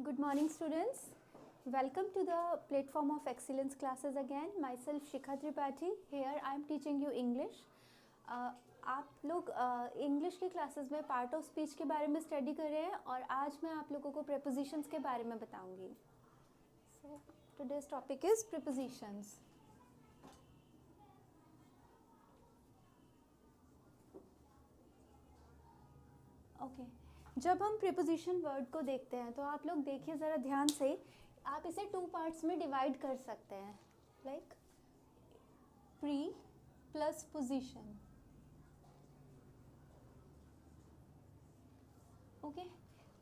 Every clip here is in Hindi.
Good morning, students. Welcome to the platform of excellence classes again. Myself Shikha Tripathi. Here I am teaching you English. आप लोग इंग्लिश की क्लासेस में पार्ट ऑफ स्पीच के बारे में स्टडी कर रहे हैं और आज मैं आप लोगों को प्रीपोजिशंस के बारे में बताऊंगी. So today's topic is prepositions. Okay, जब हम प्रीपोजिशन वर्ड को देखते हैं तो आप लोग देखिए ज़रा ध्यान से. आप इसे टू पार्ट्स में डिवाइड कर सकते हैं, like pre plus position. Okay,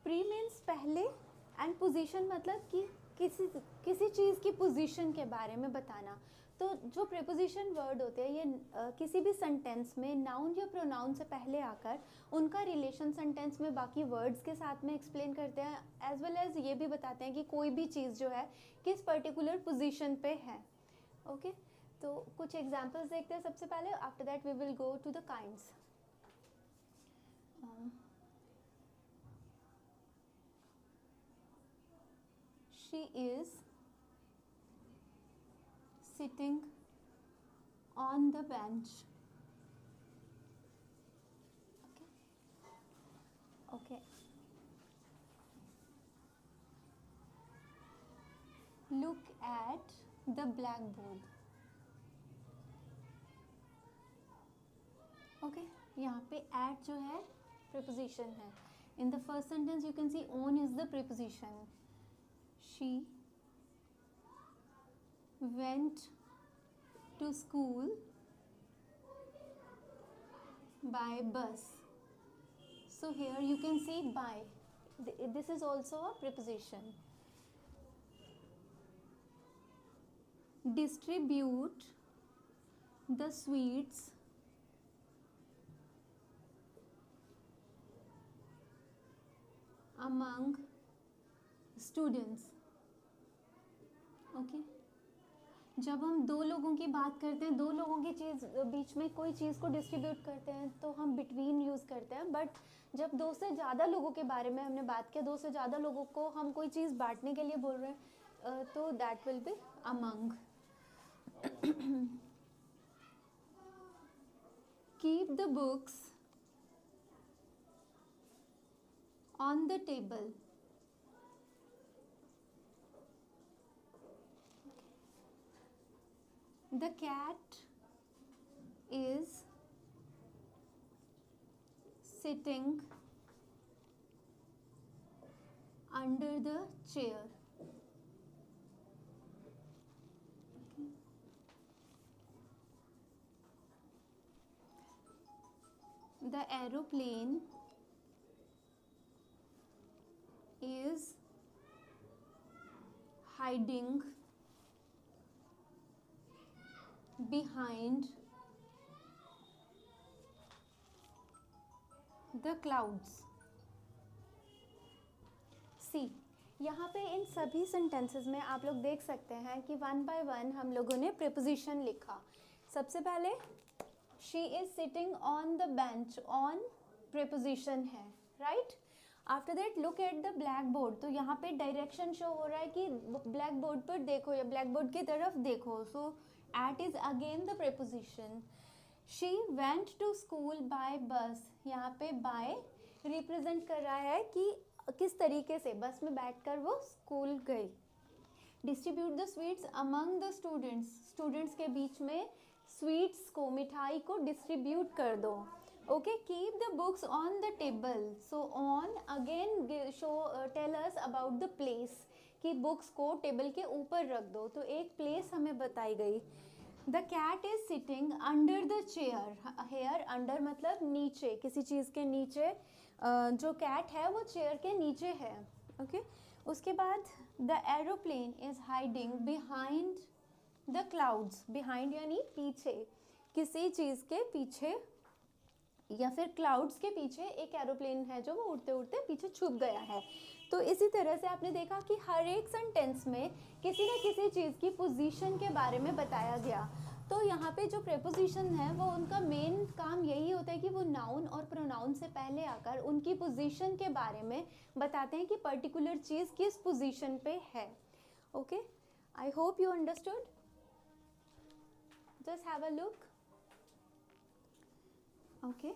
pre means पहले एंड पोजीशन मतलब कि किसी चीज़ की पोजीशन के बारे में बताना. तो जो प्रीपोजिशन वर्ड होते हैं ये किसी भी सेंटेंस में नाउन या प्रोनाउन से पहले आकर उनका रिलेशन सेंटेंस में बाकी वर्ड्स के साथ में एक्सप्लेन करते हैं, एज वेल एज ये भी बताते हैं कि कोई भी चीज़ जो है किस पर्टिकुलर पोजीशन पे है. ओके, तो कुछ एग्जांपल्स देखते हैं सबसे पहले. After that we will go to the kinds. She is sitting on the bench. Okay. Look at the blackboard. Okay, यहाँ पे at जो है preposition है. In the first sentence you can see on is the preposition. She went to school by bus. So here you can see by. This is also a preposition. Distribute the sweets among students. Okay, जब हम दो लोगों की बात करते हैं, दो लोगों की चीज़ बीच में कोई चीज़ को डिस्ट्रीब्यूट करते हैं तो हम बिटवीन यूज़ करते हैं. बट जब दो से ज़्यादा लोगों के बारे में हमने बात किया, दो से ज़्यादा लोगों को हम कोई चीज़ बांटने के लिए बोल रहे हैं तो that will be among. Keep the books on the table. The cat is sitting under the chair. The aeroplane is hiding behind the clouds. See, यहाँ पे इन सभी सेंटेंसेस में आप लोग देख सकते हैं कि वन बाय वन हम लोगों ने प्रीपोजिशन लिखा. सबसे पहले she is sitting on the bench. on preposition है, right. After that look at the black board. तो यहाँ पे डायरेक्शन शो हो रहा है कि ब्लैक बोर्ड पर देखो या ब्लैक बोर्ड की तरफ देखो. सो at is again the preposition. She went to school by bus. यहाँ पे by represent कर रहा है कि किस तरीके से बस में बैठकर वो स्कूल गई. Distribute the sweets among the students. Students के बीच में स्वीट्स को, मिठाई को डिस्ट्रीब्यूट कर दो. Okay, keep the books on the table. So on again show tell us about the place कि बुक्स को टेबल के ऊपर रख दो. तो एक प्लेस हमें बताई गई. The cat is sitting under the chair. Here under मतलब नीचे, किसी चीज़ के नीचे. जो कैट है वो चेयर के नीचे है. ओके, उसके बाद the aeroplane is hiding behind the clouds. Behind यानी पीछे, किसी चीज़ के पीछे या फिर क्लाउड्स के पीछे एक एरोप्लेन है जो वो उड़ते उड़ते पीछे छुप गया है. तो इसी तरह से आपने देखा कि हर एक सेंटेंस में किसी न किसी चीज़ की पोजीशन के बारे में बताया गया. तो यहाँ पे जो प्रेपोजिशन है वो उनका मेन काम यही होता है कि वो नाउन और प्रोनाउन से पहले आकर उनकी पोजीशन के बारे में बताते हैं कि पर्टिकुलर चीज़ किस पोजीशन पे है. Okay, I hope you understood. Just have a look. Okay,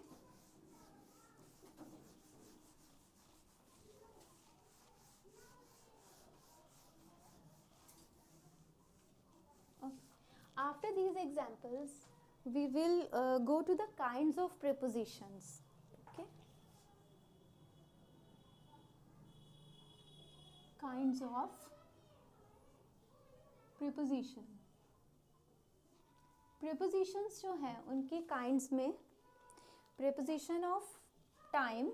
after these examples we will go to the kinds of prepositions. Okay, kinds of preposition. prepositions जो है उनकी kinds में preposition of time,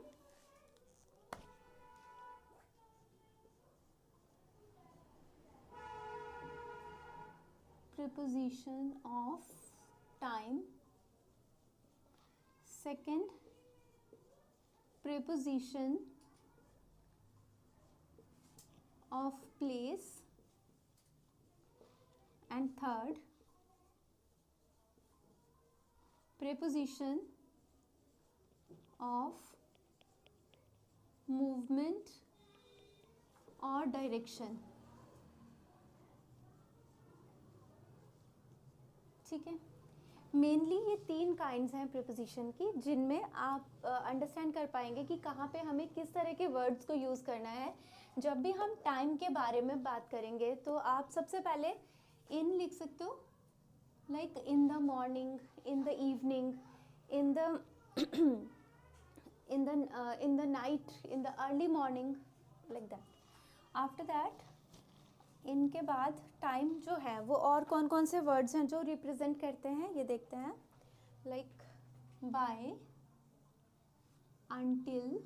preposition of time, second preposition of place, and third preposition of movement or direction. ठीक है, मेनली ये 3 काइंड्स हैं प्रीपोजिशन की, जिनमें आप अंडरस्टैंड कर पाएंगे कि कहाँ पे हमें किस तरह के वर्ड्स को यूज़ करना है. जब भी हम टाइम के बारे में बात करेंगे तो आप सबसे पहले इन लिख सकते हो, like in the morning, in the evening, in the night, in the early morning, like that. After that इनके बाद टाइम जो है वो और कौन कौन से वर्ड्स हैं जो रिप्रेजेंट करते हैं ये देखते हैं, लाइक बाय, अनटिल.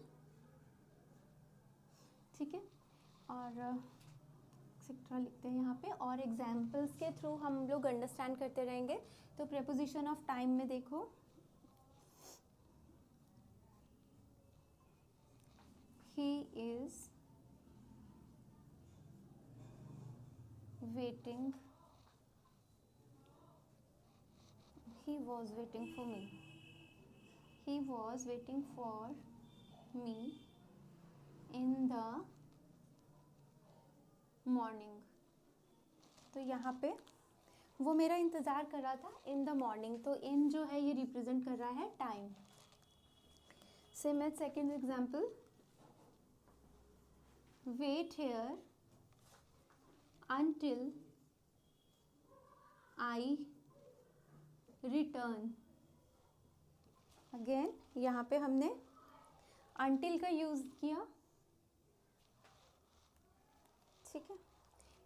ठीक है, और एक्सेट्रा लिखते हैं यहाँ पे, और एग्जाम्पल्स के थ्रू हम लोग अंडरस्टैंड करते रहेंगे. तो प्रेपोजिशन ऑफ टाइम में देखो, he is waiting, he was waiting for me, he was waiting for me in the morning. तो यहाँ पे वो मेरा इंतज़ार कर रहा था इन द मॉर्निंग, तो इन जो है ये रिप्रेजेंट कर रहा है time. Same as second example, wait here until I return. अगेन यहाँ पे हमने until का यूज़ किया. ठीक है,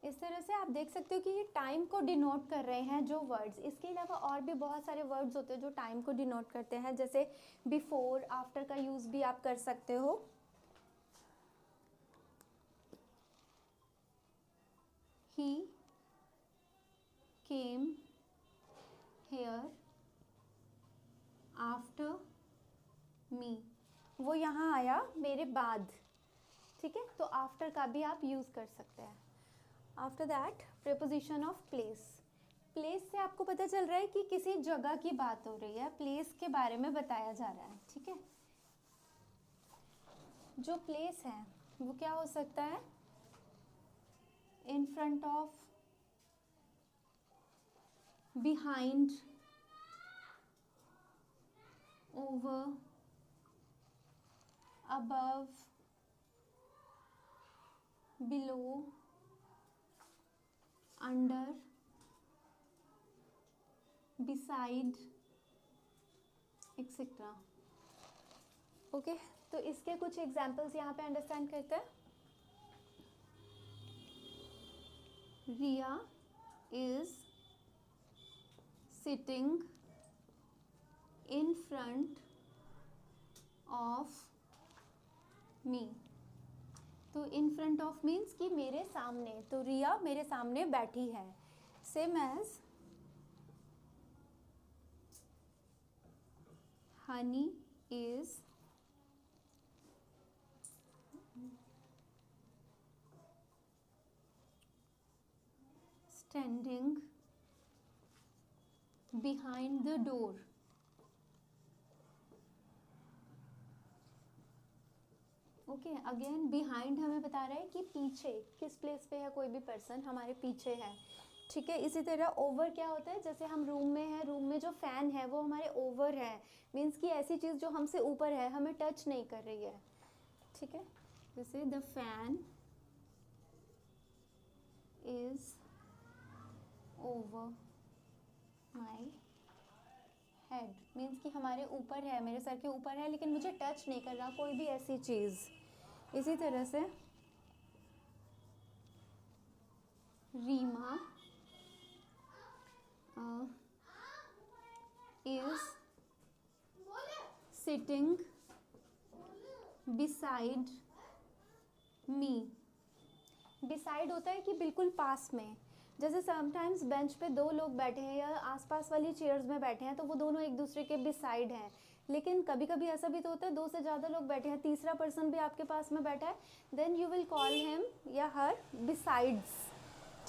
इस तरह से आप देख सकते हो कि ये टाइम को डिनोट कर रहे हैं जो वर्ड्स. इसके अलावा और भी बहुत सारे वर्ड्स होते हैं जो टाइम को डिनोट करते हैं, जैसे बिफोर, आफ्टर का यूज़ भी आप कर सकते हो. He came here after me. वो यहाँ आया मेरे बाद. ठीक है, तो आफ्टर का भी आप यूज़ कर सकते हैं. After that preposition of place. Place से आपको पता चल रहा है कि किसी जगह की बात हो रही है, प्लेस के बारे में बताया जा रहा है. ठीक है, जो प्लेस है वो क्या हो सकता है, in front of, behind, over, above, below, under, beside, etc. Okay, तो इसके कुछ एग्जाम्पल्स यहाँ पे अंडरस्टैंड करते हैं. Riya is sitting in front of me. तो in front of means कि मेरे सामने, तो रिया मेरे सामने बैठी है. Same as Honey is standing behind the door. Okay, again behind हमें बता रहा है कि पीछे, किस प्लेस पे है कोई भी पर्सन, हमारे पीछे है, ठीक है। इसी तरह ओवर क्या होता है, जैसे हम रूम में हैं, रूम में जो फैन है वो हमारे ओवर है, मीन्स कि ऐसी चीज़ जो हमसे ऊपर है, हमें टच नहीं कर रही है, ठीक है। जैसे the fan is over my head, means कि हमारे ऊपर है, मेरे सर के ऊपर है, लेकिन मुझे टच नहीं कर रहा कोई भी ऐसी चीज़। इसी तरह से Reema is sitting beside me. beside होता है कि बिल्कुल पास में, जैसे समटाइम्स बेंच पे दो लोग बैठे हैं या आसपास वाली चेयर्स में बैठे हैं तो वो दोनों एक दूसरे के बिसाइड हैं, लेकिन कभी कभी ऐसा भी तो होता है दो से ज़्यादा लोग बैठे हैं, तीसरा पर्सन भी आपके पास में बैठा है, then you will call him या हर बिसाइड्स,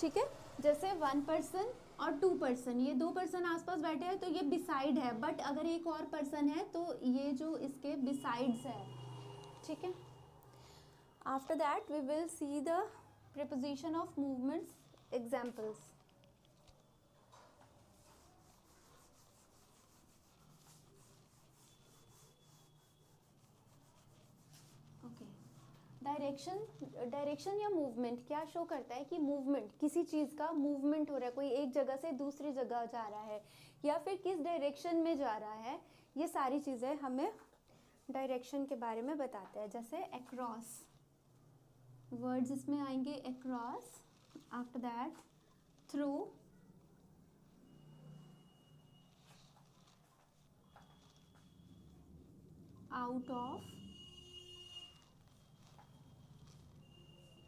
ठीक है। जैसे वन पर्सन और टू पर्सन, ये दो पर्सन आसपास बैठे हैं तो ये बिसाइड है, बट अगर एक और पर्सन है तो ये जो इसके बिसाइड्स है, ठीक है। After that we will see the preposition of movements examples. Okay. Direction या मूवमेंट क्या शो करता है कि मूवमेंट, किसी चीज़ का मूवमेंट हो रहा है, कोई एक जगह से दूसरी जगह जा रहा है या फिर किस डायरेक्शन में जा रहा है, ये सारी चीज़ें हमें डायरेक्शन के बारे में बताते हैं। जैसे अक्रॉस, वर्ड्स इसमें आएंगे across, after that through, out of,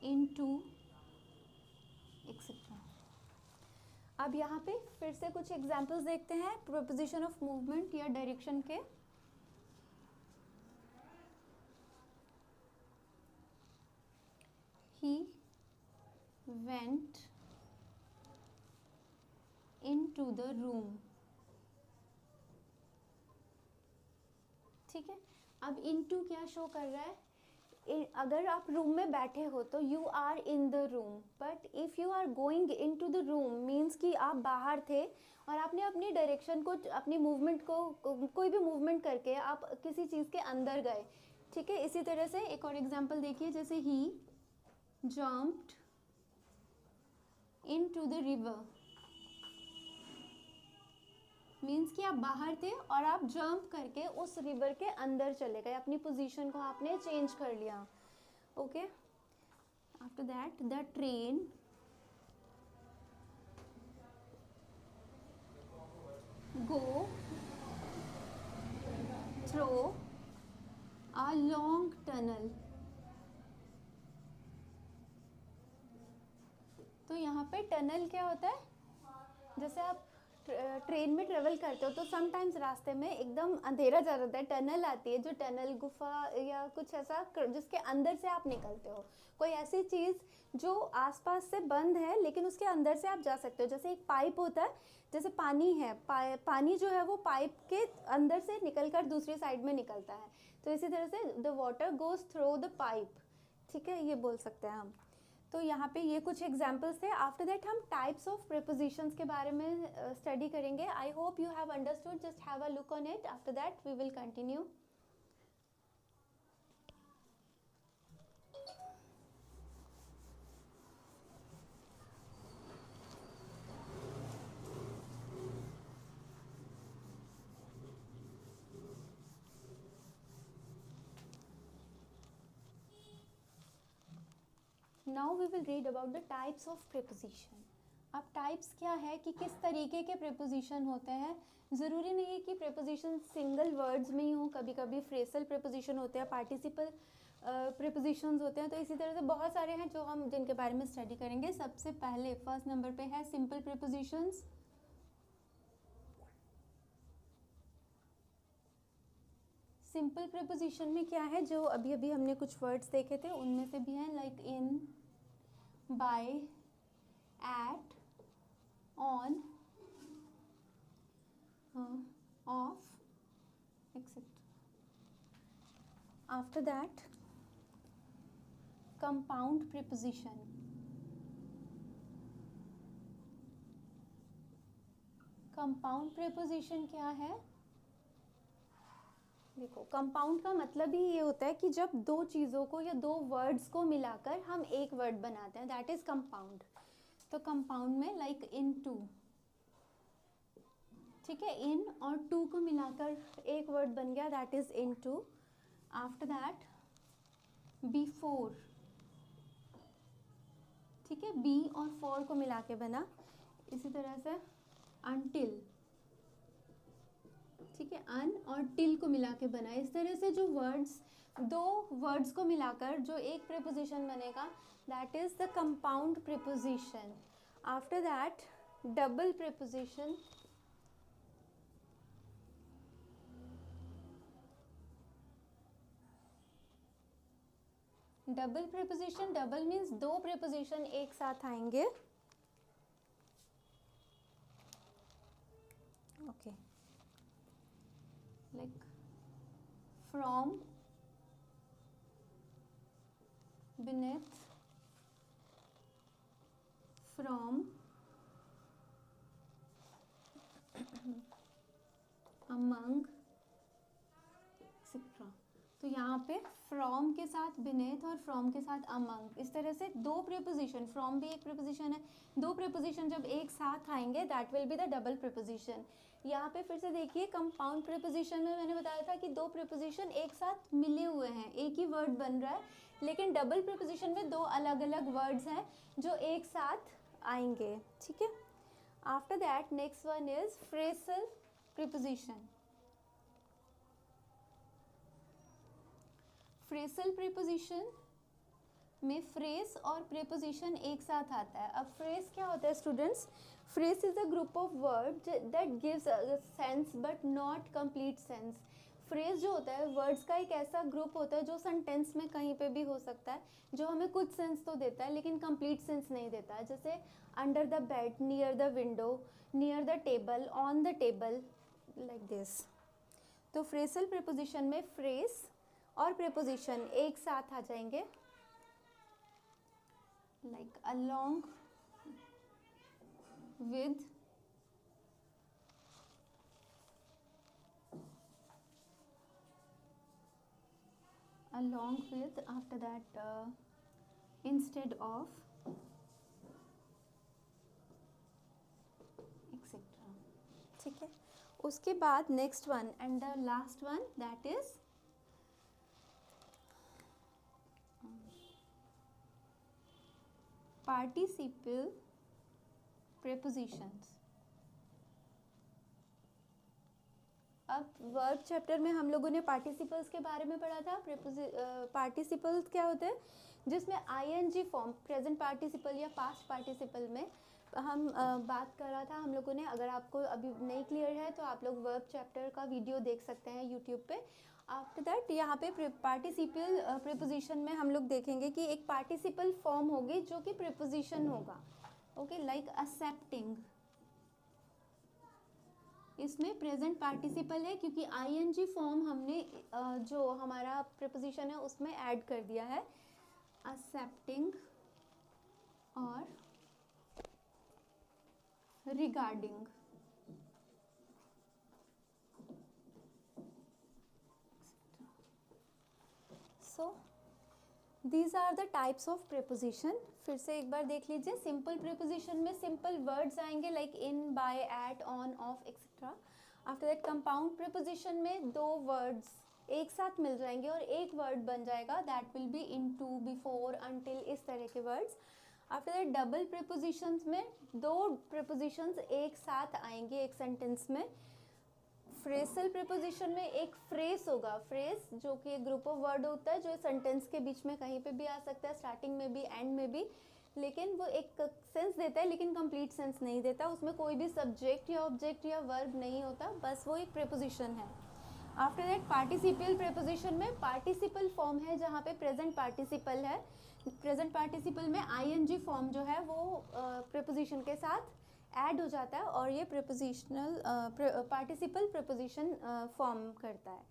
into, etcetera. अब यहाँ पे फिर से कुछ एग्जांपल्स देखते हैं प्रीपोजिशन ऑफ मूवमेंट या डायरेक्शन के। He went into the room, ठीक है। अब into क्या शो कर रहा है, अगर आप रूम में बैठे हो तो you are in the room, but if you are going into the room means कि आप बाहर थे और आपने अपनी डायरेक्शन को, अपनी मूवमेंट को, कोई भी मूवमेंट करके आप किसी चीज़ के अंदर गए, ठीक है। इसी तरह से एक और एग्जांपल देखिए, जैसे ही jumped into the river, means कि आप बाहर थे और आप जंप करके उस रिवर के अंदर चले गए, अपनी पोजीशन को आपने चेंज कर लिया, okay. After that the train go through a long tunnel, तो यहाँ पे टनल क्या होता है, जैसे आप ट्रेन में ट्रेवल करते हो तो समटाइम्स रास्ते में एकदम अंधेरा जा रहता है, टनल आती है, जो टनल गुफा या कुछ ऐसा जिसके अंदर से आप निकलते हो, कोई ऐसी चीज़ जो आसपास से बंद है लेकिन उसके अंदर से आप जा सकते हो। जैसे एक पाइप होता है, जैसे पानी है, पानी जो है वो पाइप के अंदर से निकलकर दूसरी साइड में निकलता है, तो इसी तरह से the water goes through the pipe, ठीक है, ये बोल सकते हैं हम। तो यहाँ पे ये कुछ एग्जाम्पल्स थे। आफ्टर दैट हम टाइप्स ऑफ प्रीपोजिशंस के बारे में स्टडी करेंगे। I hope you have understood, just have a look on it, after that we will continue. Now we will read about the types of preposition. अब टाइप्स क्या है कि किस तरीके के प्रीपोजिशन होते हैं। ज़रूरी नहीं है कि प्रीपोजिशन सिंगल वर्ड्स में ही हो, कभी कभी फ्रेसल प्रीपोजिशन होते हैं, पार्टिसिपल प्रीपोजिशंस होते हैं, तो इसी तरह से बहुत सारे हैं जो हम जिनके बारे में स्टडी करेंगे। सबसे पहले फर्स्ट नंबर पे है सिंपल प्रीपोजिशंस। सिंपल प्रीपोजिशन में क्या है, जो अभी अभी हमने कुछ वर्ड्स देखे थे उनमें से भी हैं, like in, by, at, on, of, etc. After that, compound preposition. Compound preposition क्या है? देखो, कंपाउंड का मतलब ही ये होता है कि जब दो चीज़ों को या दो वर्ड्स को मिलाकर हम एक वर्ड बनाते हैं, दैट इज कंपाउंड. तो कंपाउंड में लाइक इन टू, ठीक है, इन और टू को मिलाकर एक वर्ड बन गया, that is into. After that before, ठीक है, बी और फोर को मिला के बना. इसी तरह से अनटिल, ठीक है, अन और टिल को मिला के बना. इस तरह से जो वर्ड्स, दो वर्ड्स को मिलाकर जो एक प्रीपोजिशन बनेगा, that is the compound preposition. After that double preposition. Double preposition, double means दो प्रीपोजिशन एक साथ आएंगे. Okay, like from, beneath, from, among, etc. तो यहाँ पे फ्रॉम के साथ beneath और फ्रॉम के साथ among, इस तरह से दो प्रीपोजिशन, फ्रॉम भी एक प्रीपोजिशन है, दो प्रीपोजिशन जब एक साथ आएंगे that will be the double preposition. यहाँ पे फिर से देखिए, कंपाउंड प्रीपोजिशन में मैंने बताया था कि दो प्रीपोजिशन एक साथ मिले हुए हैं, एक ही वर्ड बन रहा है, लेकिन डबल प्रीपोजिशन में दो अलग अलग वर्ड्स हैं जो एक साथ आएंगे, ठीक है. After that next one is phrasal preposition. Phrasal preposition में फ्रेस और प्रीपोजिशन एक साथ आता है. अब फ्रेस क्या होता है students? Phrase is a group of word that gives sense but not complete sense. Phrase जो होता है वर्ड्स का एक ऐसा ग्रुप होता है जो सेंटेंस में कहीं पे भी हो सकता है, जो हमें कुछ सेंस तो देता है लेकिन कंप्लीट सेंस नहीं देता है. जैसे under the bed, near the window, near the table, on the table, like this. तो फ्रेसल प्रीपोजिशन में फ्रेस और प्रीपोजिशन एक साथ आ जाएंगे, like along with, along with, after that instead of, etc. ठीक है. उसके बाद next one and the last one, that is participle prepositions. अब वर्ब चैप्टर में हम लोगों ने पार्टिसिपल्स के बारे में पढ़ा था. पार्टिसिपल्स क्या होते हैं? जिसमें आईएनजी फॉर्म, प्रेजेंट पार्टिसिपल या पास्ट पार्टिसिपल में हम बात कर रहा था हम लोगों ने. अगर आपको अभी नहीं क्लियर है तो आप लोग वर्ब चैप्टर का वीडियो देख सकते हैं यूट्यूब पे. आफ्टर दैट यहाँ पे पार्टिसिपल प्रीपोजिशन में हम लोग देखेंगे कि एक पार्टिसिपल फॉर्म होगी जो कि प्रीपोजिशन होगा. ओके, लाइक एक्सेप्टिंग, इसमें प्रेजेंट पार्टिसिपल है क्योंकि आईएनजी फॉर्म हमने जो हमारा प्रीपोजिशन है उसमें ऐड कर दिया है. एक्सेप्टिंग और regarding. So these are the types of preposition. फिर से एक बार देख लीजिए. सिंपल प्रीपोजिशन में सिंपल वर्ड्स आएंगे like in, by, at, on, of, etcetera. After that compound preposition में दो वर्ड्स एक साथ मिल जाएंगे और एक वर्ड बन जाएगा, that will be into, before, until, इस तरह के words. After that double prepositions में दो प्रीपोजिशंस एक साथ आएंगे एक सेंटेंस में. फ्रेसल प्रीपोजिशन में एक फ्रेज होगा, फ्रेज जो कि एक ग्रुप ऑफ वर्ड होता है जो सेंटेंस के बीच में कहीं पे भी आ सकता है, स्टार्टिंग में भी, एंड में भी, लेकिन वो एक सेंस देता है लेकिन कंप्लीट सेंस नहीं देता. उसमें कोई भी सब्जेक्ट या ऑब्जेक्ट या वर्ब नहीं होता, बस वो एक प्रीपोजिशन है. आफ्टर दैट पार्टिसिपल प्रीपोजिशन में पार्टिसिपल फॉर्म है जहाँ पे प्रेजेंट पार्टिसिपल है. प्रेजेंट पार्टिसिपल में आईएनजी फॉर्म जो है वो प्रीपोजिशन के साथ ऐड हो जाता है और ये प्रीपोजिशनल पार्टिसिपल प्रीपोजिशन फॉर्म करता है.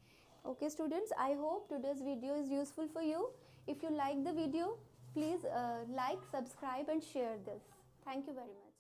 Okay students, I hope today's video is useful for you. If you like the video, please like, subscribe and share this. Thank you very much.